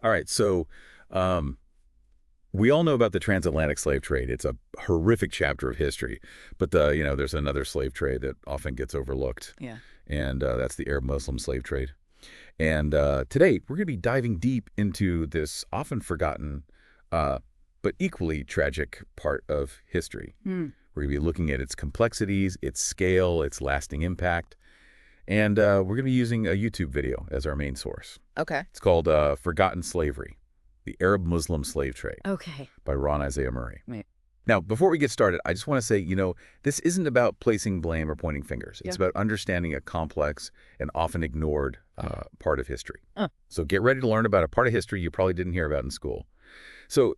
All right, so um, we all know about the transatlantic slave trade. It's a horrific chapter of history, but there's another slave trade that often gets overlooked, Yeah. and that's the Arab-Muslim slave trade. And today we're going to be diving deep into this often forgotten, uh, but equally tragic part of history. Hmm. We're going to be looking at its complexities, its scale, its lasting impact, and we're going to be using a YouTube video as our main source. Okay. It's called Forgotten Slavery, the Arab-Muslim Slave Trade Okay. by Ron Isaiah Murray. Wait. Now, before we get started, I just want to say, this isn't about placing blame or pointing fingers. It's Yeah. about understanding a complex and often ignored part of history. Uh. So get ready to learn about a part of history you probably didn't hear about in school. So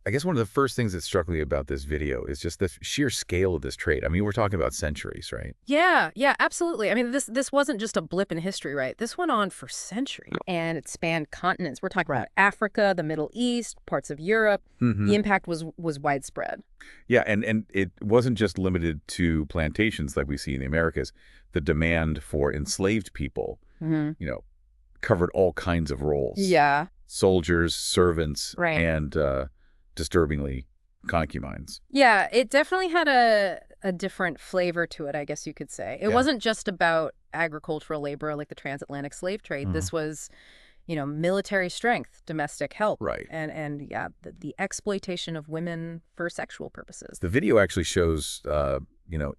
I guess one of the first things that struck me about this video is just the sheer scale of this trade. I mean, we're talking about centuries, right? Yeah, yeah, absolutely. I mean, this wasn't just a blip in history, right? This went on for centuries, and it spanned continents. We're talking about Africa, the Middle East, parts of Europe. Mm-hmm. The impact was widespread. Yeah, and it wasn't just limited to plantations like we see in the Americas. The demand for enslaved people, Mm-hmm. covered all kinds of roles. Yeah. Soldiers, servants, Right. and disturbingly, concubines. Yeah, it definitely had a different flavor to it, I guess you could say. It Yeah. wasn't just about agricultural labor like the transatlantic slave trade. Mhm. This was, military strength, domestic help, Right. and yeah, the exploitation of women for sexual purposes. The video actually shows,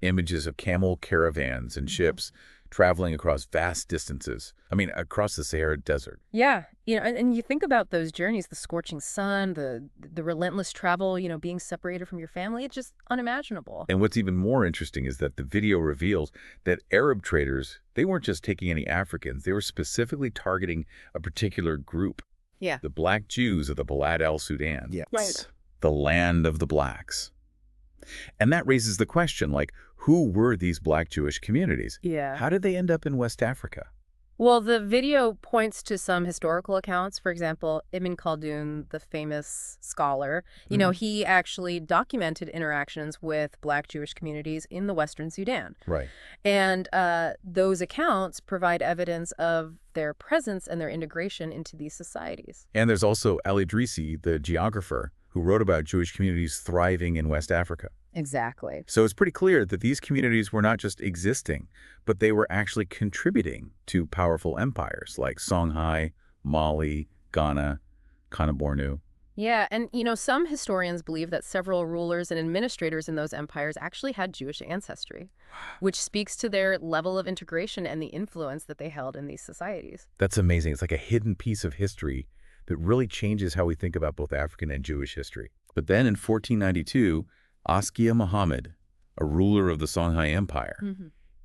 images of camel caravans and ships traveling across vast distances. I mean, across the Sahara Desert. Yeah, and you think about those journeys, the scorching sun, the relentless travel, being separated from your family, it's just unimaginable. And what's even more interesting is that the video reveals that Arab traders, they weren't just taking any Africans. They were specifically targeting a particular group. Yeah. The Black Jews of the Balad al-Sudan. Yes. Right. The land of the blacks. And that raises the question, like, who were these Black Jewish communities? Yeah. How did they end up in West Africa? Well, the video points to some historical accounts. For example, Ibn Khaldun, the famous scholar, he actually documented interactions with Black Jewish communities in the Western Sudan. Right. And those accounts provide evidence of their presence and their integration into these societies. And there's also Al-Idrisi, the geographer, who wrote about Jewish communities thriving in West Africa. Exactly. So it's pretty clear that these communities were not just existing, but they were actually contributing to powerful empires like Songhai, Mali, Ghana, Bornu. Yeah, and some historians believe that several rulers and administrators in those empires actually had Jewish ancestry, which speaks to their level of integration and the influence that they held in these societies. That's amazing. It's like a hidden piece of history that really changes how we think about both African and Jewish history. But then in 1492, Askia Muhammad, a ruler of the Songhai Empire,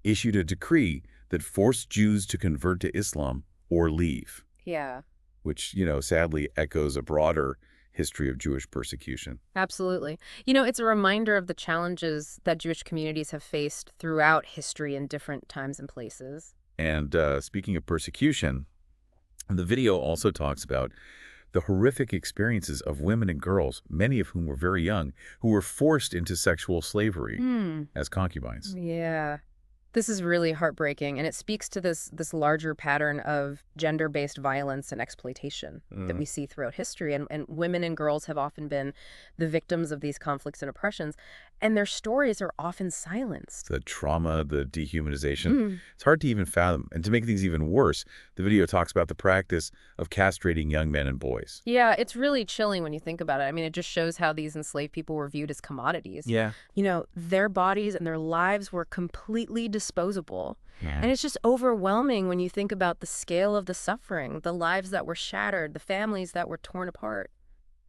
issued a decree that forced Jews to convert to Islam or leave, Yeah, which, sadly echoes a broader history of Jewish persecution. absolutely. It's a reminder of the challenges that Jewish communities have faced throughout history in different times and places. And speaking of persecution, the video also talks about the horrific experiences of women and girls, many of whom were very young, who were forced into sexual slavery as concubines. Yeah. This is really heartbreaking, and it speaks to this larger pattern of gender-based violence and exploitation that we see throughout history. And women and girls have often been the victims of these conflicts and oppressions, and their stories are often silenced. The trauma, the dehumanization, it's hard to even fathom. And to make things even worse, the video talks about the practice of castrating young men and boys. Yeah, it's really chilling when you think about it. I mean, it just shows how these enslaved people were viewed as commodities. Yeah. Their bodies and their lives were completely disposable. Yeah. And it's just overwhelming when you think about the scale of the suffering, the lives that were shattered, the families that were torn apart.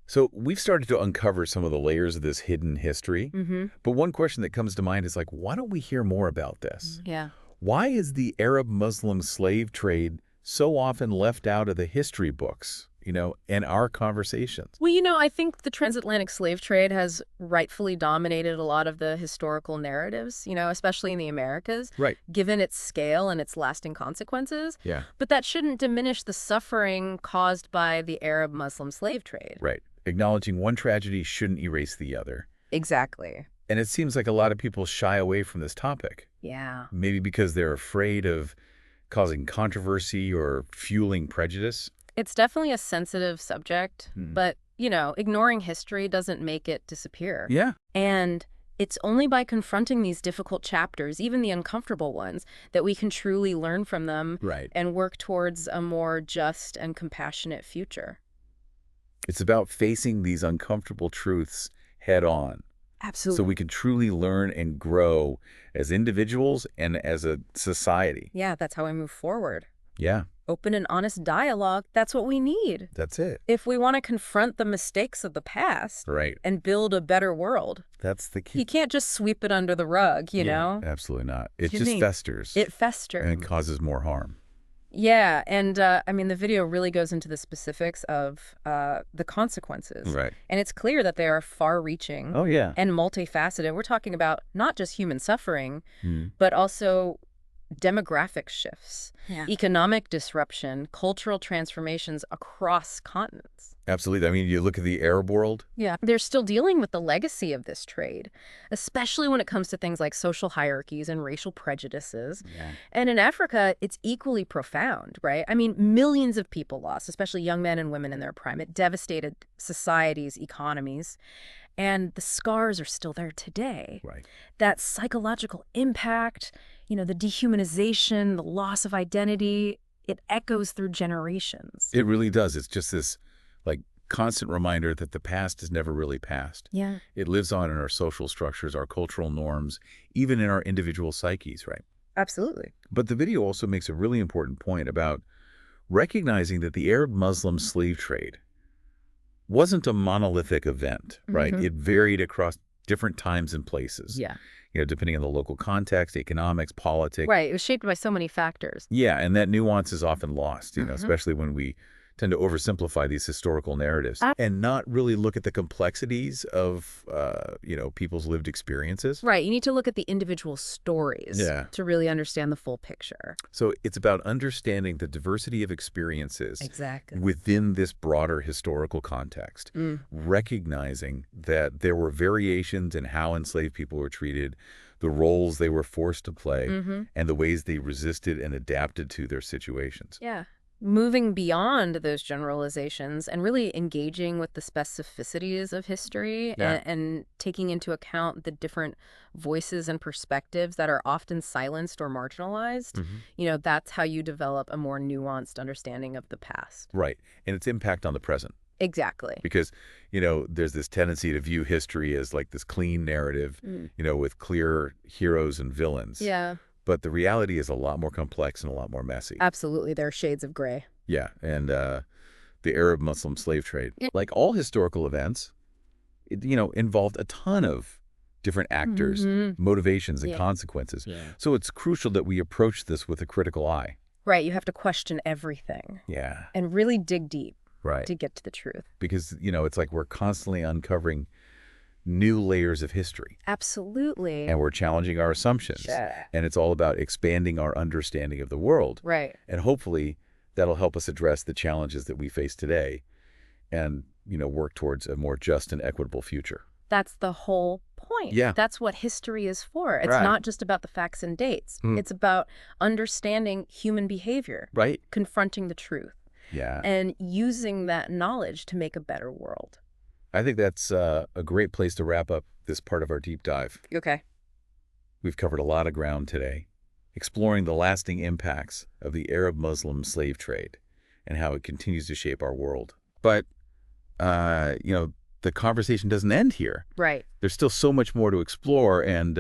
So we've started to uncover some of the layers of this hidden history. But one question that comes to mind is like, why don't we hear more about this? Yeah. Why is the Arab-Muslim slave trade so often left out of the history books, and our conversations? Well, I think the transatlantic slave trade has rightfully dominated a lot of the historical narratives, especially in the Americas, Right. given its scale and its lasting consequences. Yeah. But that shouldn't diminish the suffering caused by the Arab-Muslim slave trade. Right. Acknowledging one tragedy shouldn't erase the other. Exactly. And it seems like a lot of people shy away from this topic, Yeah. maybe because they're afraid of causing controversy or fueling prejudice. It's definitely a sensitive subject, Hmm. but, ignoring history doesn't make it disappear. Yeah. And it's only by confronting these difficult chapters, even the uncomfortable ones, that we can truly learn from them Right. and work towards a more just and compassionate future. It's about facing these uncomfortable truths head on so Absolutely. we can truly learn and grow as individuals and as a society. Yeah, that's how we move forward. Yeah, Open and honest dialogue, that's what we need. that's it. If we want to confront the mistakes of the past Right. and build a better world, That's the key. you can't just sweep it under the rug, you know? Absolutely not. It You just need- festers It festers. and causes more harm. Yeah, and the video really goes into the specifics of the consequences. Right. And it's clear that they are far-reaching Oh, yeah. and multifaceted. We're talking about not just human suffering, Hmm. but also demographic shifts, Yeah. economic disruption, cultural transformations across continents. Absolutely. I mean, you look at the Arab world. Yeah, they're still dealing with the legacy of this trade, especially when it comes to things like social hierarchies and racial prejudices. Yeah. And in Africa, it's equally profound, right? I mean, millions of people lost, especially young men and women in their prime. It devastated societies, economies, and the scars are still there today. Right. That psychological impact, the dehumanization, the loss of identity, it echoes through generations. It really does. It's just this constant reminder that the past is never really past. Yeah. It lives on in our social structures, our cultural norms, even in our individual psyches, right? Absolutely. But the video also makes a really important point about recognizing that the Arab-Muslim slave trade wasn't a monolithic event, right? Mhm. It varied across different times and places, Yeah. depending on the local context, economics, politics. Right. It was shaped by so many factors. Yeah, and that nuance is often lost, Mhm. especially when we tend to oversimplify these historical narratives and not really look at the complexities of, people's lived experiences. Right. You need to look at the individual stories Yeah. to really understand the full picture. So it's about understanding the diversity of experiences Exactly. within this broader historical context, recognizing that there were variations in how enslaved people were treated, the roles they were forced to play, and the ways they resisted and adapted to their situations. Yeah. Moving beyond those generalizations and really engaging with the specificities of history Yeah. and taking into account the different voices and perspectives that are often silenced or marginalized, that's how you develop a more nuanced understanding of the past. Right, and its impact on the present. Exactly. Because, there's this tendency to view history as like this clean narrative, with clear heroes and villains. Yeah, But the reality is a lot more complex and a lot more messy. absolutely. There are shades of gray. Yeah, and the Arab-Muslim slave trade. Yeah. Like all historical events, it, involved a ton of different actors, motivations, and Yeah. consequences. So it's crucial that we approach this with a critical eye. Right. You have to question everything Yeah, and really dig deep right. to get to the truth. Because, it's like we're constantly uncovering new layers of history. Absolutely. And we're challenging our assumptions. Yeah. And it's all about expanding our understanding of the world. Right. And hopefully that'll help us address the challenges that we face today and, work towards a more just and equitable future. That's the whole point. Yeah. That's what history is for. It's Right. not just about the facts and dates. Mm. It's about understanding human behavior, Right? confronting the truth, Yeah. and using that knowledge to make a better world. I think that's a great place to wrap up this part of our deep dive. Okay. We've covered a lot of ground today, exploring the lasting impacts of the Arab-Muslim slave trade and how it continues to shape our world. But, the conversation doesn't end here. Right. There's still so much more to explore and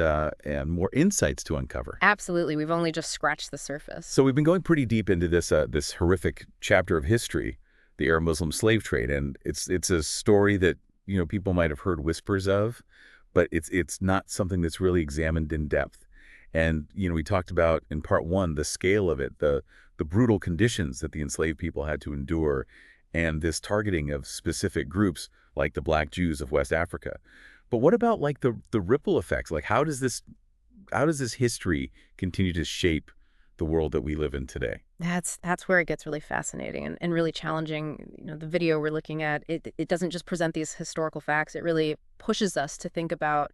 more insights to uncover. Absolutely. We've only just scratched the surface. So we've been going pretty deep into this horrific chapter of history, the Arab-Muslim slave trade, and it's a story that people might have heard whispers of, but it's not something that's really examined in depth. And we talked about in part one the scale of it, the brutal conditions that the enslaved people had to endure, and this targeting of specific groups like the Black Jews of West Africa. But what about like the ripple effects? Like how does this history continue to shape the world that we live in today? That's where it gets really fascinating and really challenging. The video we're looking at, it doesn't just present these historical facts. It really pushes us to think about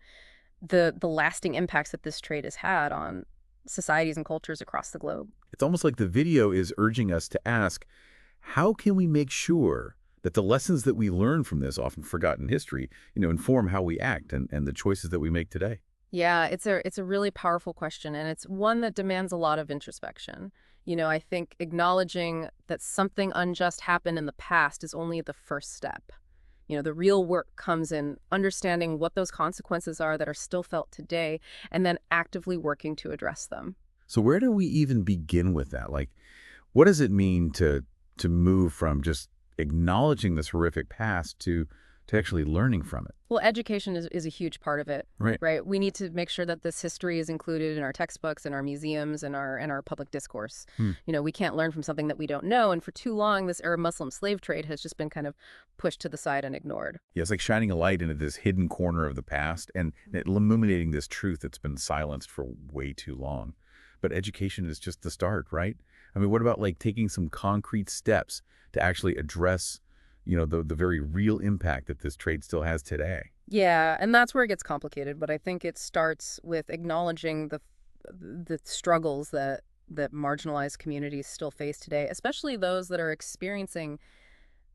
the lasting impacts that this trade has had on societies and cultures across the globe. It's almost like the video is urging us to ask, How can we make sure that the lessons that we learn from this often forgotten history, inform how we act and the choices that we make today? Yeah, it's a really powerful question, and it's one that demands a lot of introspection. I think acknowledging that something unjust happened in the past is only the first step. The real work comes in understanding what those consequences are that are still felt today, and then actively working to address them. So where do we even begin with that? Like, what does it mean to move from just acknowledging this horrific past to actually learning from it? Well, education is a huge part of it, Right. right? We need to make sure that this history is included in our textbooks, in our museums, and our public discourse. Hmm. We can't learn from something that we don't know. And for too long, this Arab Muslim slave trade has just been kind of pushed to the side and ignored. Yeah, it's like shining a light into this hidden corner of the past and illuminating this truth that's been silenced for way too long. But education is just the start, right? I mean, what about like taking some concrete steps to actually address, the very real impact that this trade still has today? Yeah, and that's where it gets complicated. But I think it starts with acknowledging the struggles that marginalized communities still face today, especially those that are experiencing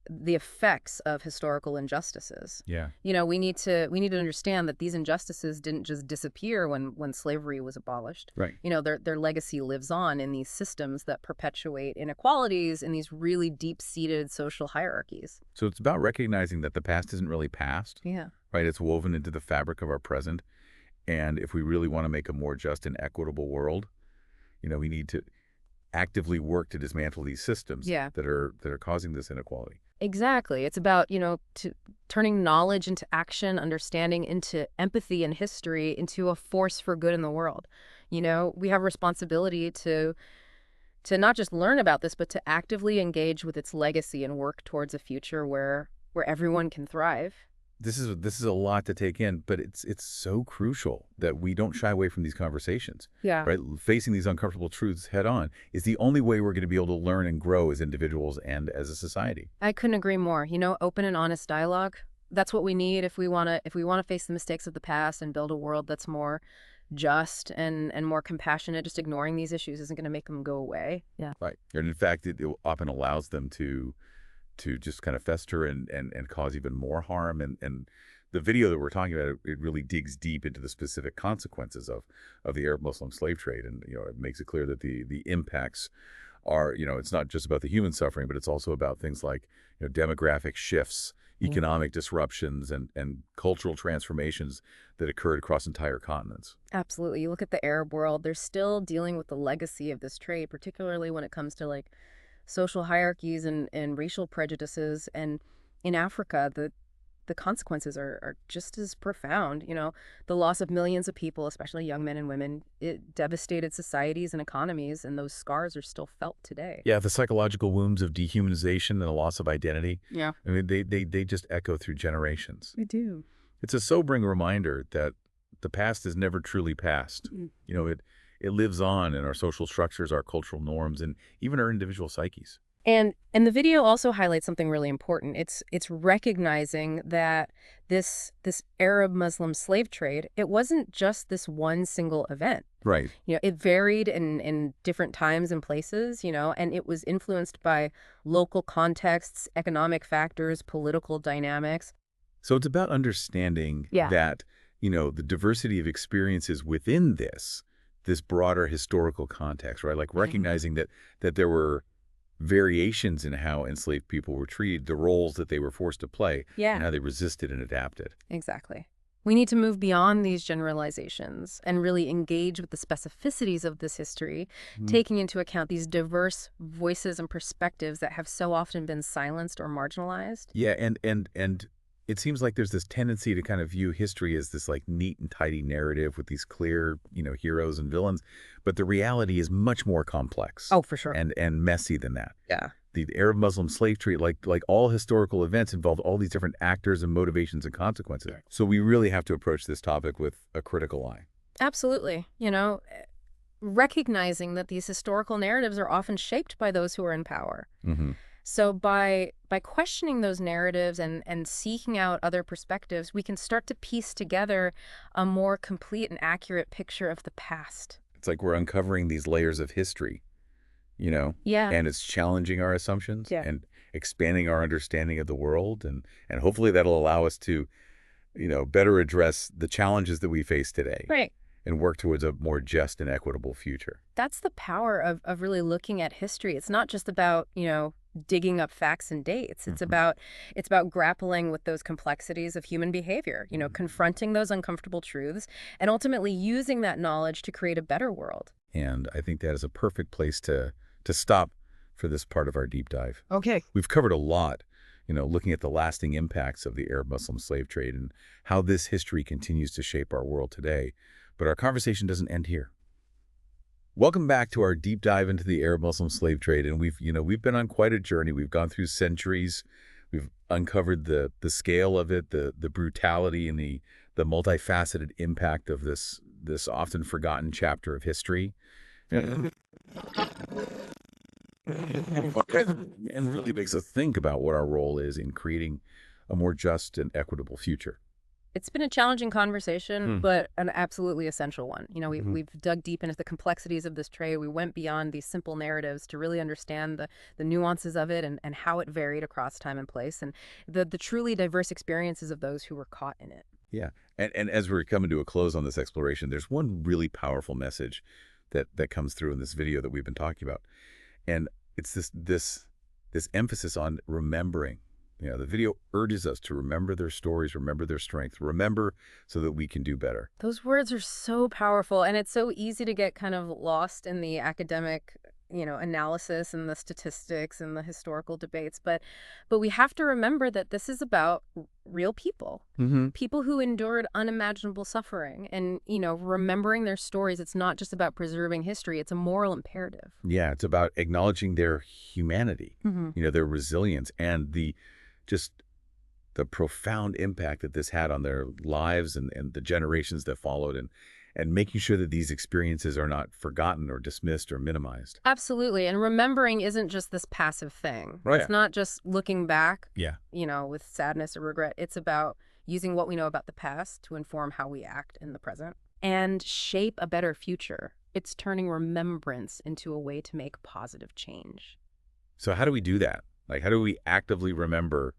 the effects of historical injustices. Yeah. We need to understand that these injustices didn't just disappear when slavery was abolished. Right. Their legacy lives on in these systems that perpetuate inequalities in these really deep-seated social hierarchies. So it's about recognizing that the past isn't really past, Yeah. right? It's woven into the fabric of our present. And if we really want to make a more just and equitable world, we need to actively work to dismantle these systems Yeah. that are causing this inequality. Exactly. It's about, turning knowledge into action, understanding into empathy and history into a force for good in the world. We have responsibility to not just learn about this, but to actively engage with its legacy and work towards a future where everyone can thrive. This is a lot to take in, but it's so crucial that we don't shy away from these conversations, Yeah. right? Facing these uncomfortable truths head on is the only way we're going to be able to learn and grow as individuals and as a society. I couldn't agree more. Open and honest dialogue. That's what we need if we want to face the mistakes of the past and build a world that's more just and more compassionate. Just ignoring these issues isn't going to make them go away. Yeah. Right. And in fact, it often allows them to just kind of fester and cause even more harm. And the video that we're talking about, it really digs deep into the specific consequences of the Arab Muslim slave trade. And, it makes it clear that the impacts are, it's not just about the human suffering, but it's also about things like, demographic shifts, economic disruptions, and cultural transformations that occurred across entire continents. Absolutely. You look at the Arab world, they're still dealing with the legacy of this trade, particularly when it comes to like social hierarchies and racial prejudices. And in Africa, the consequences are just as profound. The loss of millions of people, especially young men and women, it devastated societies and economies, and those scars are still felt today. Yeah, the psychological wounds of dehumanization and the loss of identity. Yeah. I mean, they just echo through generations. They do. It's a sobering reminder that the past is never truly past. It lives on in our social structures, our cultural norms, and even our individual psyches. And the video also highlights something really important. It's recognizing that this Arab Muslim slave trade, it wasn't just this one single event. Right. It varied in different times and places, and it was influenced by local contexts, economic factors, political dynamics. So it's about understanding Yeah. that, the diversity of experiences within this broader historical context, right? Like recognizing that there were variations in how enslaved people were treated, the roles that they were forced to play, Yeah. and how they resisted and adapted. Exactly. We need to move beyond these generalizations and really engage with the specificities of this history, taking into account these diverse voices and perspectives that have so often been silenced or marginalized. Yeah, and it seems like there's this tendency to kind of view history as this like neat and tidy narrative with these clear, heroes and villains, but the reality is much more complex. Oh, for sure. And messy than that. Yeah. The Arab Muslim slave trade, like all historical events, involved all these different actors and motivations and consequences. So we really have to approach this topic with a critical eye. Absolutely. Recognizing that these historical narratives are often shaped by those who are in power. Mm-hmm. So by questioning those narratives and seeking out other perspectives, we can start to piece together a more complete and accurate picture of the past. It's like we're uncovering these layers of history Yeah. and it's challenging our assumptions Yeah. and expanding our understanding of the world. And hopefully that'll allow us to, better address the challenges that we face today Right. and work towards a more just and equitable future. That's the power of really looking at history. It's not just about, digging up facts and dates. It's about grappling with those complexities of human behavior, confronting those uncomfortable truths and ultimately using that knowledge to create a better world. And I think that is a perfect place to stop for this part of our deep dive. Okay. We've covered a lot, looking at the lasting impacts of the Arab-Muslim slave trade and how this history continues to shape our world today. But our conversation doesn't end here. Welcome back to our deep dive into the Arab-Muslim slave trade. And we've been on quite a journey. We've gone through centuries. We've uncovered the scale of it, the brutality and the multifaceted impact of this often forgotten chapter of history. And really makes us think about what our role is in creating a more just and equitable future. It's been a challenging conversation, but an absolutely essential one. We've dug deep into the complexities of this trade. We went beyond these simple narratives to really understand the nuances of it and how it varied across time and place and the truly diverse experiences of those who were caught in it. Yeah. And as we're coming to a close on this exploration, there's one really powerful message that comes through in this video that we've been talking about. And it's this emphasis on remembering. The video urges us to remember their stories, remember their strength, remember so that we can do better. Those words are so powerful, and it's so easy to get kind of lost in the academic, analysis and the statistics and the historical debates. But we have to remember that this is about real people, people who endured unimaginable suffering. And, remembering their stories, it's not just about preserving history, it's a moral imperative. Yeah, it's about acknowledging their humanity, their resilience, and the profound impact that this had on their lives and the generations that followed, and making sure that these experiences are not forgotten or dismissed or minimized. Absolutely. And remembering isn't just this passive thing. Right. It's not just looking back, Yeah. With sadness or regret. It's about using what we know about the past to inform how we act in the present and shape a better future. It's turning remembrance into a way to make positive change. So how do we do that? Like, how do we actively remember?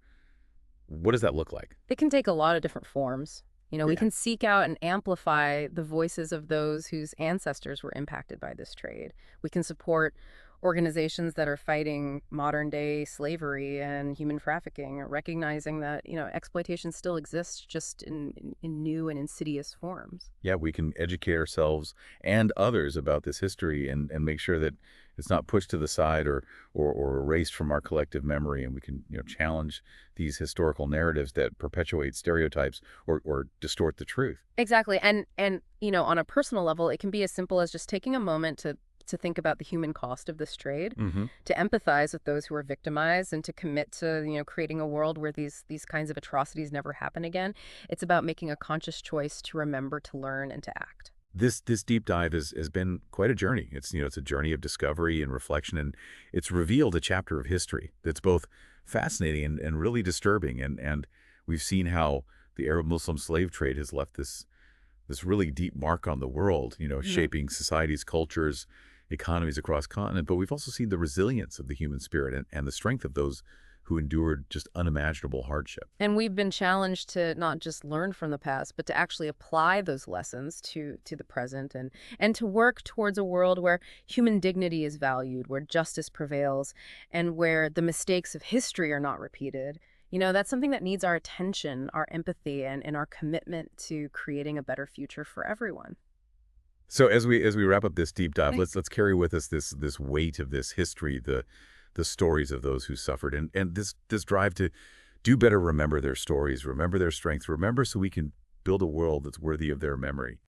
What does that look like? It can take a lot of different forms. We can seek out and amplify the voices of those whose ancestors were impacted by this trade. We can support organizations that are fighting modern-day slavery and human trafficking, recognizing that, exploitation still exists, just in new and insidious forms. Yeah, we can educate ourselves and others about this history and make sure that it's not pushed to the side or erased from our collective memory, and we can challenge these historical narratives that perpetuate stereotypes or distort the truth. Exactly. And on a personal level, it can be as simple as just taking a moment to think about the human cost of this trade, to empathize with those who are victimized, and to commit to creating a world where these kinds of atrocities never happen again. It's about making a conscious choice to remember, to learn, and to act. This deep dive has been quite a journey. It's it's a journey of discovery and reflection, and it's revealed a chapter of history that's both fascinating and really disturbing. And we've seen how the Arab-Muslim slave trade has left this really deep mark on the world, shaping societies, cultures, economies across continent. But we've also seen the resilience of the human spirit and the strength of those who endured just unimaginable hardship. And we've been challenged to not just learn from the past, but to actually apply those lessons to the present and to work towards a world where human dignity is valued, where justice prevails, and where the mistakes of history are not repeated. That's something that needs our attention, our empathy, and our commitment to creating a better future for everyone. So as we wrap up this deep dive, let's carry with us this weight of this history, the stories of those who suffered, and this drive to do better, remember their stories, remember their strengths, remember so we can build a world that's worthy of their memory.